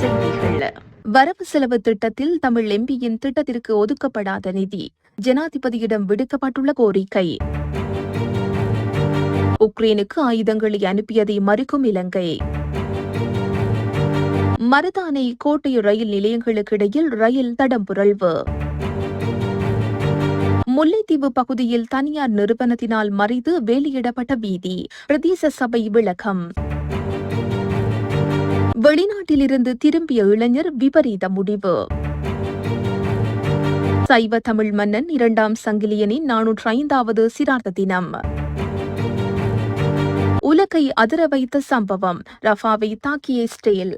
செய்திகள். வரவு செலவு திட்டத்தில் தமிழ் எம்பியின் திட்டத்திற்கு ஒதுக்கப்படாத நிதி, ஜனாதிபதியிடம் விடுக்கப்பட்டுள்ள கோரிக்கை. உக்ரைனுக்கு ஆயுதங்களை அனுப்பியதை மறுக்கும் இலங்கை. மருதானை கோட்டை ரயில் நிலையங்களுக்கு இடையில் ரயில் தடம் புரள்வு. முல்லைத்தீவு பகுதியில் தனியார் நிறுவனத்தினால் மறித்து வேலியிடப்பட்ட வீதி, பிரதேச சபை விளக்கம். வெளிநாட்டிலிருந்து திரும்பிய இளைஞர் விபரீத முடிவு. சைவ தமிழ் மன்னன் 2ஆம் சங்கிலியனின் 405வது சிரார்த்த தினம். உலகை அதிர வைத்த சம்பவம், ரஃபாவை தாக்கிய இஸ்ரேல்.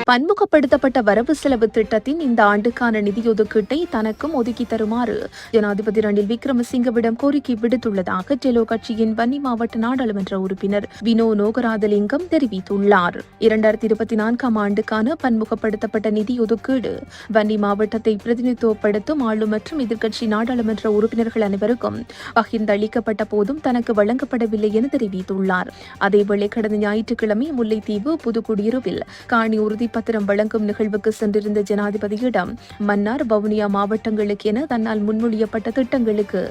பன்முகப்படுத்தப்பட்ட வரவு செலவு திட்டத்தின் இந்த ஆண்டுக்கான நிதியொதுக்கீட்டை தனக்கும் ஒதுக்கி தருமாறு ஜனாதிபதி ரணில் விக்ரமசிங்கவிடம் கோரிக்கை விடுத்துள்ளதாக டெலோ கட்சியின் வன்னி மாவட்ட நாடாளுமன்ற உறுப்பினர் வினோ நோகராதலிங்கம் தெரிவித்துள்ளார். 2024ஆம் ஆண்டுக்கான பன்முகப்படுத்தப்பட்ட நிதி ஒதுக்கீடு வன்னி மாவட்டத்தை பிரதிநிதித்துவப்படுத்தும் ஆளும் மற்றும் எதிர்க்கட்சி நாடாளுமன்ற உறுப்பினர்கள் அனைவருக்கும் பகிர்ந்தளிக்கப்பட்ட போதும் தனக்கு வழங்கப்படவில்லை என தெரிவித்துள்ளார். அதேவேளை கடந்த ஞாயிற்றுக்கிழமை முல்லைத்தீவு புதுக்குடியிருப்பில் காணி உறுதி பத்திரம் வழங்கும் நிகழ்வுக்கு சென்றிருந்த ஜனாதிபதியிடம் மன்னார், வவுனியா மாவட்டங்களுக்கு என தன்னால் முன்மொழியப்பட்ட திட்டங்களுக்கு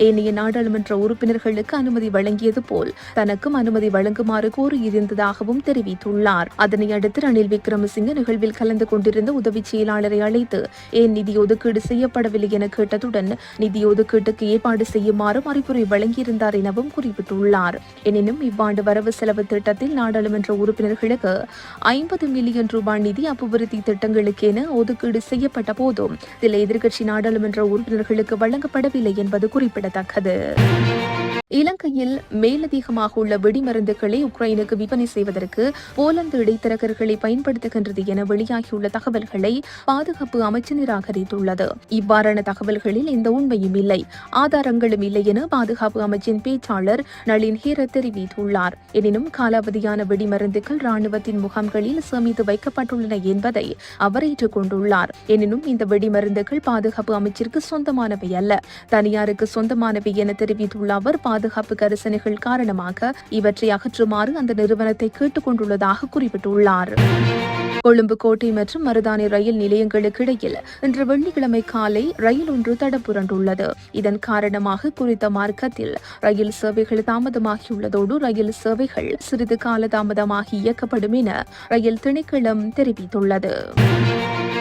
ஏனைய நாடாளுமன்ற உறுப்பினர்களுக்கு அனுமதி வழங்கியது போல் தனக்கும் அனுமதி வழங்குமாறு கோரியிருந்ததாகவும் தெரிவித்துள்ளார். அதனை அடுத்து ரணில் விக்ரமசிங்க நிகழ்வில் கலந்து கொண்டிருந்த உதவி செயலாளரை அழைத்து ஏன் நிதி ஒதுக்கீடு செய்யப்படவில்லை என கேட்டதுடன் நிதி ஒதுக்கீட்டுக்கு ஏற்பாடு செய்யுமாறும் அறிவுரை வழங்கியிருந்தார் எனவும் குறிப்பிட்டுள்ளார். எனினும் இவ்வாண்டு வரவு செலவு திட்டத்தில் நாடாளுமன்ற உறுப்பினர்களுக்கு 50 மில்லியன் ரூபாய் நிதி அபிவிருத்தி திட்டங்களுக்கென ஒதுக்கீடு செய்யப்பட்ட போதும் சில எதிர்க்கட்சி நாடாளுமன்ற உறுப்பினர்களுக்கு வழங்கப்படவில்லை என்பது குறிப்பிடத்தக்கது. இலங்கையில் மேலதிகமாக உள்ள வெடிமருந்துகளை உக்ரைனுக்கு விற்பனை செய்வதற்கு போலந்து இடைத்தரகர்களை பயன்படுத்துகின்றது என வெளியாகியுள்ள தகவல்களை பாதுகாப்பு அமைச்சு நிராகரித்துள்ளது. இவ்வாறான தகவல்களில் எந்த உண்மையும் இல்லை, ஆதாரங்களும் இல்லை என பாதுகாப்பு அமைச்சின் பேச்சாளர் நளின் ஹீரத் தெரிவித்துள்ளார். எனினும் காலாவதியான வெடிமருந்துகள் ராணுவத்தின் முகாம்களில் சேமித்து வைக்கப்பட்டுள்ளன என்பதை அவர் ஏற்றுக்கொண்டுள்ளார். எனினும் இந்த வெடிமருந்துகள் பாதுகாப்பு அமைச்சிற்கு சொந்தமானவை அல்ல, தனியாருக்கு சொந்தமானவை என தெரிவித்துள்ள அவர் பாதுகாப்பு கரிசனைகள் காரணமாக இவற்றை அகற்றுமாறு அந்த நிறுவனத்தை கேட்டுக் கொண்டுள்ளதாக குறிப்பிட்டுள்ளார். கொழும்பு கோட்டை மற்றும் மருதானை ரயில் நிலையங்களுக்கு இடையில் இன்று வெள்ளிக்கிழமை காலை ரயில் ஒன்று தடப்புரண்டுள்ளது. இதன் காரணமாக குறித்த மார்க்கத்தில் ரயில் சேவைகள் தாமதமாகியுள்ளதோடு ரயில் சேவைகள் சிறிது கால தாமதமாகி இயக்கப்படும் என ரயில் திணைக்களம் தெரிவித்துள்ளது.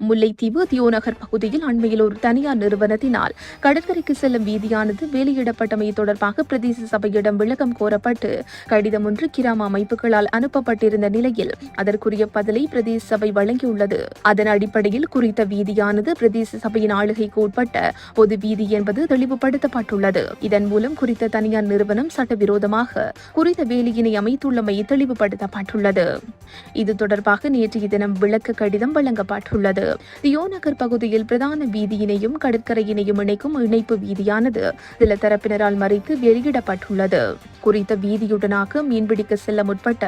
முல்லைத்தீவு தியோநகர் பகுதியில் அண்மையில் ஒரு தனியார் நிறுவனத்தினால் கடற்கரைக்கு செல்லும் வீதியானது வெளியிடப்பட்டமை தொடர்பாக பிரதேச சபையிடம் விளக்கம் கோரப்பட்டு கடிதம் ஒன்று கிராம அமைப்புகளால் அனுப்பப்பட்டிருந்த நிலையில் அதற்குரிய பதிலை பிரதேச சபை வழங்கியுள்ளது. அதன் அடிப்படையில் குறித்த வீதியானது பிரதேச சபையின் ஆளுகைக்கு உட்பட்ட பொது வீதி என்பது தெளிவுபடுத்தப்பட்டுள்ளது. இதன் மூலம் குறித்த தனியார் நிறுவனம் சட்டவிரோதமாக குறித்த வேலியினை அமைத்துள்ளமை தெளிவுபடுத்தப்பட்டுள்ளது. இது தொடர்பாக நேற்றைய தினம் விளக்க கடிதம் வழங்கப்பட்டுள்ளது. தியோநகர் பகுதியில் பிரதான வீதியினையும் கடற்கரையினையும் இணைக்கும் இணைப்பு வீதியானது சில தரப்பினரால் மறைத்து வெளியிடப்பட்டுள்ளது. குறித்த வீதியுடனாக மீன்பிடிக்க செல்ல முற்பட்ட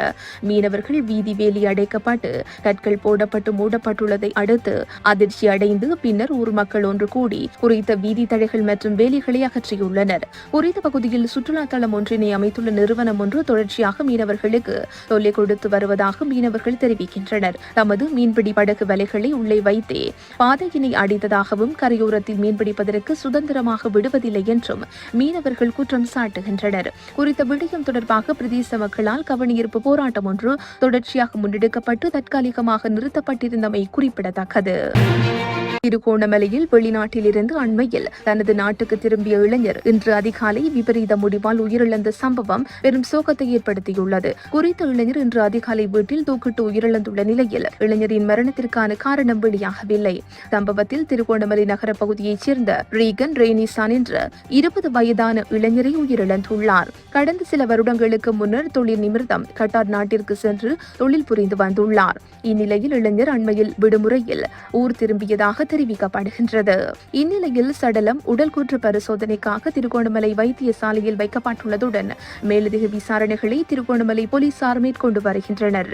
மீனவர்கள் வீதி வேலி அடைக்கப்பட்டு கற்கள் போடப்பட்டு மூடப்பட்டுள்ளதை அடுத்து அதிர்ச்சி அடைந்து பின்னர் ஊர் மக்கள் ஒன்று கூடி குறித்த வீதி தடைகள் மற்றும் வேலிகளை அகற்றியுள்ளனர். குறித்த பகுதியில் சுற்றுலா தளம் ஒன்றினை அமைத்துள்ள நிறுவனம் ஒன்று தொடர்ச்சியாக மீனவர்களுக்கு தொல்லை கொடுத்து வருவதாக மீனவர்கள் தெரிவிக்கின்றனர். தமது மீன்பிடி படகு வலைகளை உள்ளே வைத்தே பாதையினை அடித்ததாகவும் கரையோரத்தில் மீன்பிடிப்பதற்கு சுதந்திரமாக விடுவதில்லை என்றும் மீனவர்கள் குற்றம் சாட்டுகின்றனர். குறித்த விடயம் தொடர்பாக பிரதேச மக்களால் கவனஈர்ப்பு போராட்டம் ஒன்று தொடர்ச்சியாக முன்னெடுக்கப்பட்டு தற்காலிகமாக நிறுத்தப்பட்டிருந்தமை குறிப்பிடத்தக்கது. திருகோணமலையில் வெளிநாட்டிலிருந்து அண்மையில் தனது நாட்டுக்கு திரும்பிய இளைஞர் இன்று அதிகாலை விபரீத முடிவால் உயிரிழந்த சம்பவம் பெரும் சோகத்தை ஏற்படுத்தியுள்ளது. குறித்த இளைஞர் இன்று அதிகாலை வீட்டில் தூக்கிட்டு உயிரிழந்துள்ள நிலையில் இளைஞரின் மரணத்திற்கான காரணம் வெளியாகவில்லை. சம்பவத்தில் திருகோணமலை நகர பகுதியைச் சேர்ந்த ரீகன் ரேனிசான் என்ற 20 வயதான இளைஞரை உயிரிழந்துள்ளார். கடந்த சில வருடங்களுக்கு முன்னர் தொழில் நிமித்தம் கட்டார் நாட்டிற்கு சென்று தொழில் புரிந்து வந்துள்ளார். இந்நிலையில் இளைஞர் அண்மையில் விடுமுறையில் ஊர் திரும்பியதாக தெரிவிக்கப்படுகின்றது. இந்நிலையில் சடலம் உடல் கூற்று பரிசோதனைக்காக திருகோணமலை வைத்தியசாலையில் வைக்கப்பட்டுள்ளதுடன் மேலதிக விசாரணைகளை திருகோணமலை போலீசார் மேற்கொண்டு வருகின்றனர்.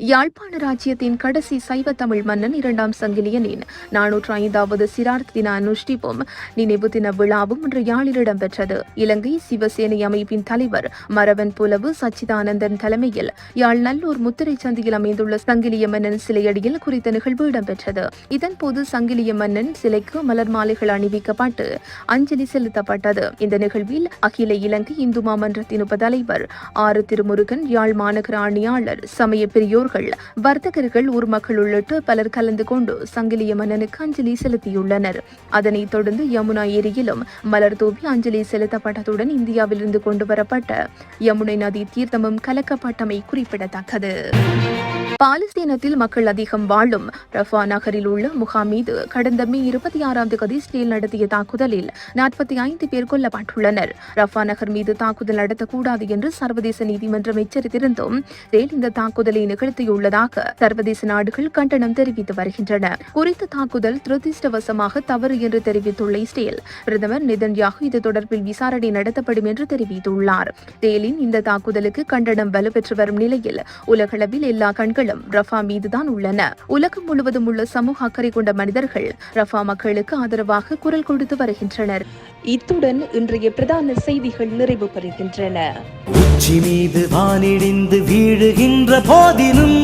யாழ்ப்பாண ராஜ்யத்தின் கடைசி சைவ தமிழ் மன்னன் 2ஆம் சங்கிலியனின் 405வது சிரார்த்த தின அனுஷ்டிப்பும் நினைவு தின விழாவும் இன்று யாழில் இடம்பெற்றது. இலங்கை சிவசேனை அமைப்பின் தலைவர் மரவன் புலவு சச்சிதானந்தன் தலைமையில் யாழ் நல்லூர் முத்திரை சந்தியில் அமைந்துள்ள சங்கிலிய மன்னன் சிலையடியில் குறித்த நிகழ்வு இடம்பெற்றது. இதன்போது சங்கிலிய மன்னன் சிலைக்கு மலர் மாலைகள் அணிவிக்கப்பட்டு அஞ்சலி செலுத்தப்பட்டது. இந்த நிகழ்வில் அகில இலங்கை இந்து மாமன்றத்தின் உபதலைவர் ஆறு திருமுருகன், யாழ் மாநகர ஆணையாளர், சமய பெரியோர்கள், வர்த்தகர்கள், ஊர் மக்கள் உள்ளிட்ட பலர் கலந்து கொண்டு சங்கிலிய மன்னனுக்கு அஞ்சலி செலுத்தியுள்ளனர். அதனைத் தொடர்ந்து யமுனா ஏரியிலும் மலர் தூவி அஞ்சலி செலுத்தப்பட்டதுடன் இந்தியாவிலிருந்து கொண்டுவரப்பட்ட யமுனை நதி தீர்த்தமும் கலக்கப்பட்டமை குறிப்பிடத்தக்கது. பாலஸ்தீனத்தில் மக்கள் அதிகம் வாழும் ரஃபா நகரில் உள்ள முகாம் மீது கடந்த மே 26ஆம் தேதி இஸ்ரேல் நடத்திய தாக்குதலில் 45 பேர் கொல்லப்பட்டுள்ளனர். ரஃபா நகர் மீது தாக்குதல் நடத்தக்கூடாது என்று சர்வதேச நீதிமன்றம் எச்சரித்திருந்தும் இஸ்ரேல் இந்த தாக்குதலை நிகழ்த்தியுள்ளதாக சர்வதேச நாடுகள் கண்டனம் தெரிவித்து வருகின்றன. குறித்த தாக்குதல் துரதிருஷ்டவசமாக தவறு என்று தெரிவித்துள்ள இஸ்ரேல் பிரதமர் நெதன்யாகு இது தொடர்பில் விசாரணை நடத்தப்படும் என்று தெரிவித்துள்ளார். இஸ்ரேலின் இந்த தாக்குதலுக்கு கண்டனம் வலுப்பெற்று வரும் நிலையில் உலகளவில் எல்லா கண்களும் ரஃபா மீதுதான் உள்ளன. உலகம் முழுவதும் உள்ள சமூக அக்கறை கொண்ட மனிதர்கள் ரஃபா மக்களுக்கு ஆதரவாக குரல் கொடுத்து வருகின்றனர். இத்துடன் இன்றைய பிரதான செய்திகள் நிறைவு பெறுகின்றன. உச்சி மீது வானிடிந்து வீழுகின்ற போதிலும்